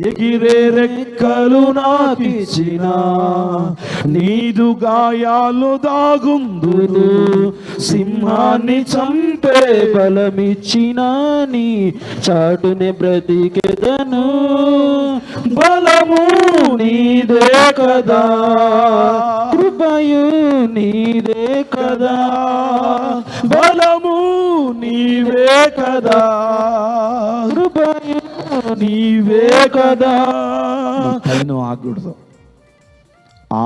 ఎగిరే రెక్కలు నాకిచ్చిన, నీదు గాయాలు దాగుందును, సింహాన్ని చంపే బలమిచ్చిన నీ చాటునే బ్రతికెదను. బలము నీదే కదా, కృపయు నీదే కదా, బలము నీవే కదా, కృపయు నీవే కదా. పైన ఆగకూడదు.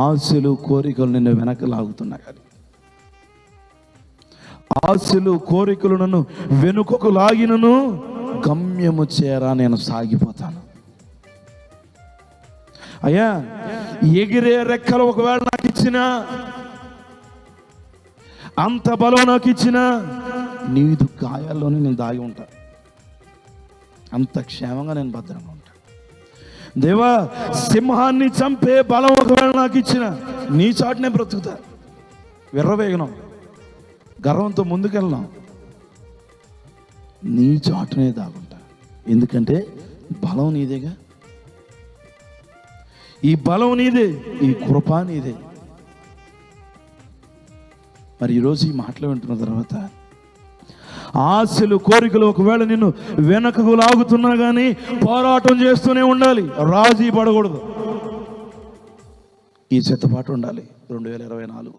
ఆశలు కోరికలు నిన్ను వెనక లాగుతున్నాయి. కానీ ఆశలు కోరికలు నన్ను వెనుకకు లాగినను గమ్యము చేరా నేను సాగిపోతాను. అయ్యా, ఎగిరే రెక్కలు ఒకవేళ నాకు ఇచ్చినా, అంత బలం నాకు ఇచ్చినా, నీదు గాయాల్లోనే నేను దాగి ఉంటా. అంత క్షేమంగా నేను భద్రంగా ఉంటా. దేవా, సింహాన్ని చంపే బలం ఒకవేళ నాకు ఇచ్చిన, నీ చాటునే బ్రతుకుతా. విర్రవేగనం, గర్వంతో ముందుకెళ్ళను, నీ చాటునే దాగుంటా. ఎందుకంటే బలం నీదేగా. ఈ బలం నీదే, ఈ కృప నీదే. మరి ఈరోజు ఈ మాటలు వింటున్న తర్వాత ఆశలు కోరికలు ఒకవేళ నిన్ను వెనకకు లాగుతున్నా కానీ పోరాటం చేస్తూనే ఉండాలి. రాజీ పడకూడదు. ఈ సిద్ధపాటు ఉండాలి. 2024